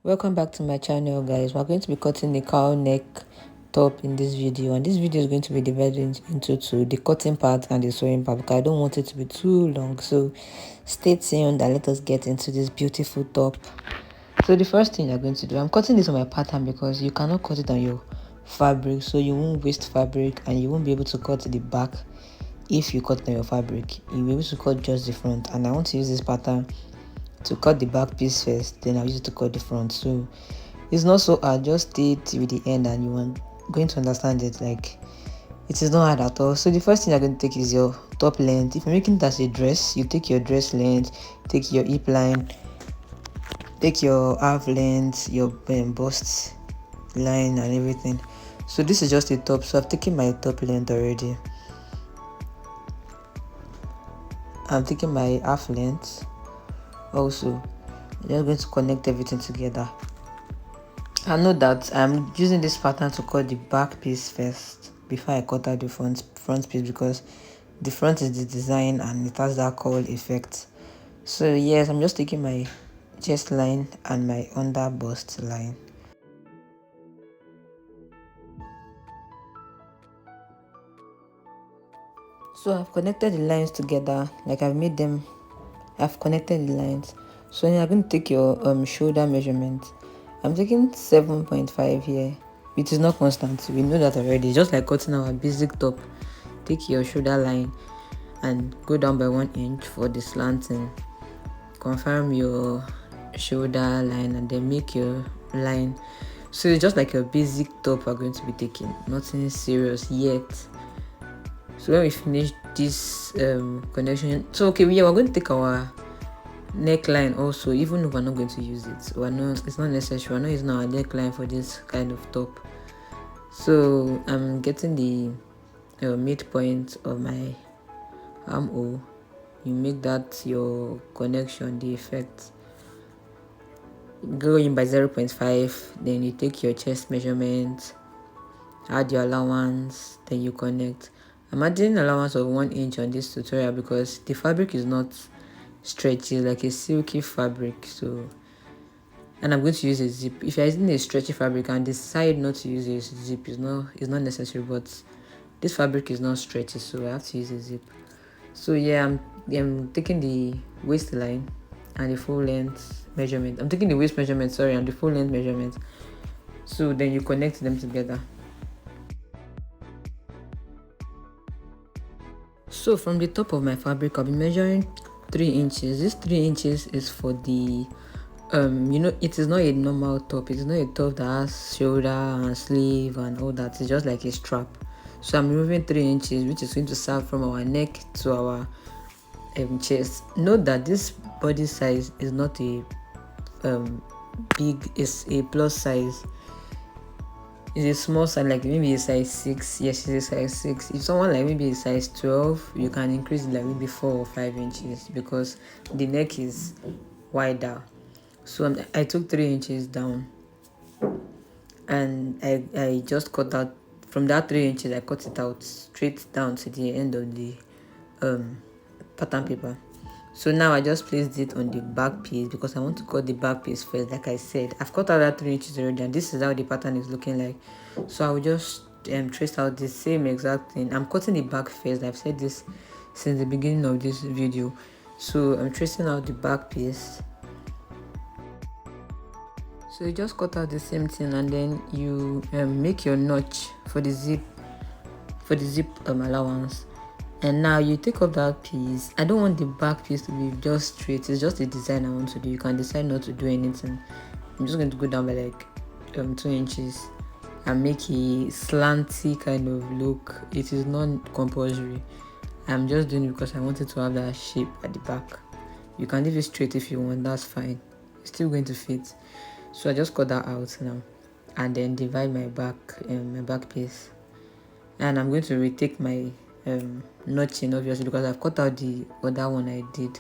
Welcome back to my channel, guys. We're going to be cutting the cowl neck top in this video, and this video is going to be divided into two: the cutting part and the sewing part, because I don't want it to be too long. So stay tuned and let us get into this beautiful top. So the first thing you're going to do, I'm cutting this on my pattern because you cannot cut it on your fabric, so you won't waste fabric and you won't be able to cut the back. If you cut on your fabric, you'll be able to cut just the front, and I want to use this pattern to cut the back piece first, then I'll use it to cut the front. So it's not so hard, just stay till the end and you are going to understand it. Like, it is not hard at all. So the first thing you're going to take is your top length. If you're making it as a dress, you take your dress length, take your hip line, take your half length, your bust line and everything. So this is just a top, so I've taken my top length already. I'm taking my half length also. I'm just going to connect everything together. I know that I'm using this pattern to cut the back piece first before I cut out the front piece, because the front is the design and it has that cowl effect. So yes, I'm just taking my chest line and my under bust line. So I've connected the lines together, like I've connected the lines. So you're going to take your shoulder measurement. I'm taking 7.5 here. It is not constant, we know that already. Just like cutting our basic top, take your shoulder line and go down by 1 inch for the slanting. Confirm your shoulder line and then make your line. So it's just like your basic top we're going to be taking, nothing serious yet. So when we finish this connection, so okay, we're going to take our neckline also, even if we're not going to use it. It's not necessary. We're not using our neckline for this kind of top. So I'm getting the midpoint of my armhole. You make that your connection, the effect. Go in by 0.5, then you take your chest measurement, add your allowance, then you connect. I'm adding allowance of 1 inch on this tutorial because the fabric is not stretchy, it's like a silky fabric. So, and I'm going to use a zip. If you're using a stretchy fabric and decide not to use a zip, it's not necessary, but this fabric is not stretchy, so I have to use a zip. So yeah, I'm taking the waistline and the full length measurement. I'm taking the waist measurement, sorry, and the full length measurement. So then you connect them together. So from the top of my fabric, I'll be measuring 3 inches. This 3 inches is for the it is not a normal top. It is not a top that has shoulder and sleeve and all that. It's just like a strap. So I'm removing 3 inches, which is going to serve from our neck to our chest. Note that this body size is not a big, it's a plus size. It's a small size, like maybe a size 6. Yes, it's a size 6. If someone like maybe a size 12, you can increase it like maybe 4 or 5 inches because the neck is wider. So I took 3 inches down, and I just cut out from that 3 inches. I cut it out straight down to the end of the pattern paper. So now I just placed it on the back piece because I want to cut the back piece first. Like I said, I've cut out that 3 inches already, and this is how the pattern is looking like. So I will just trace out the same exact thing. I'm cutting the back first. I've said this since the beginning of this video. So I'm tracing out the back piece. So you just cut out the same thing, and then you make your notch for the zip allowance. And now you take up that piece. I don't want the back piece to be just straight. It's just a design I want to do. You can decide not to do anything. I'm just going to go down by like 2 inches and make a slanty kind of look. It is not compulsory. I'm just doing it because I wanted to have that shape at the back. You can leave it straight if you want, that's fine. It's still going to fit. So I just cut that out now, and then divide my back piece. And I'm going to retake my notching, obviously, because I've cut out the other one I did.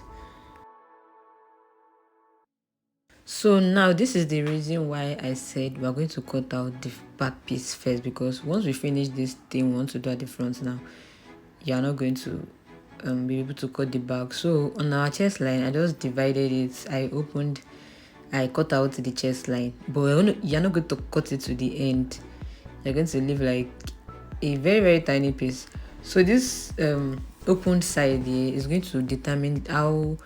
So now this is the reason why I said we're going to cut out the back piece first, because once we finish this thing we want to do at the front now, you're not going to be able to cut the back. So on our chest line, I just divided it. I opened I cut out the chest line, but you're not going to cut it to the end. You're going to leave like a very very tiny piece. So this open side here is going to determine how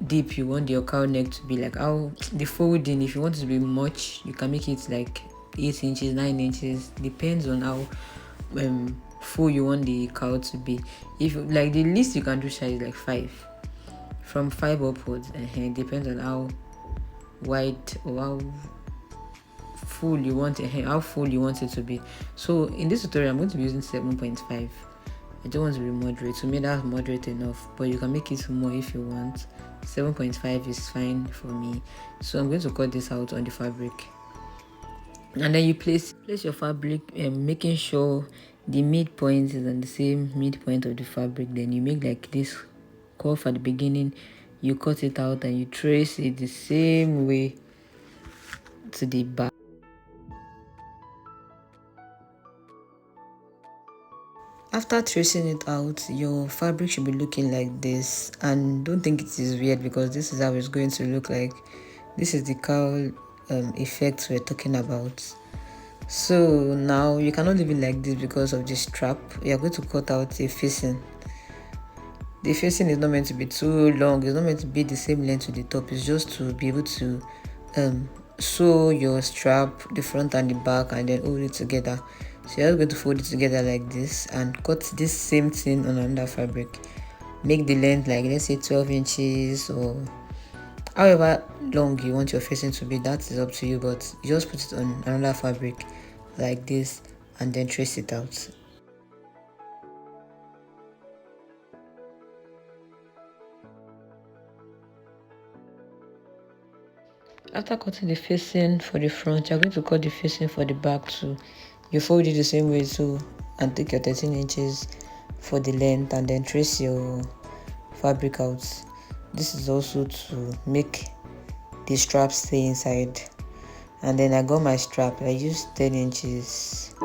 deep you want your cowl neck to be, like how the folding, if you want it to be much, you can make it like 8 inches, 9 inches, depends on how full you want the cowl to be. If like the least you can do size like 5, from 5 upwards, it depends on how wide or how full you want it, how full you want it to be. So in this tutorial I'm going to be using 7.5. I don't want to be moderate, so maybe that's moderate enough, but you can make it more if you want. 7.5 is fine for me. So I'm going to cut this out on the fabric, and then you place your fabric, making sure the midpoint is on the same midpoint of the fabric. Then you make like this curve at the beginning, you cut it out, and you trace it the same way to the back. After tracing it out, your fabric should be looking like this, and don't think it is weird because this is how it's going to look like. This is the cowl effect we're talking about. So now you cannot leave it like this because of the strap. You're going to cut out a facing. The facing is not meant to be too long, it's not meant to be the same length to the top, it's just to be able to sew your strap, the front and the back, and then hold it together. So you're going to fold it together like this and cut this same thing on another fabric. Make the length like, let's say 12 inches or however long you want your facing to be. That is up to you, but you just put it on another fabric like this and then trace it out. After cutting the facing for the front, you're going to cut the facing for the back too. You fold it the same way too, and take your 13 inches for the length, and then trace your fabric out. This is also to make the strap stay inside. And then I got my strap, I used 10 inches.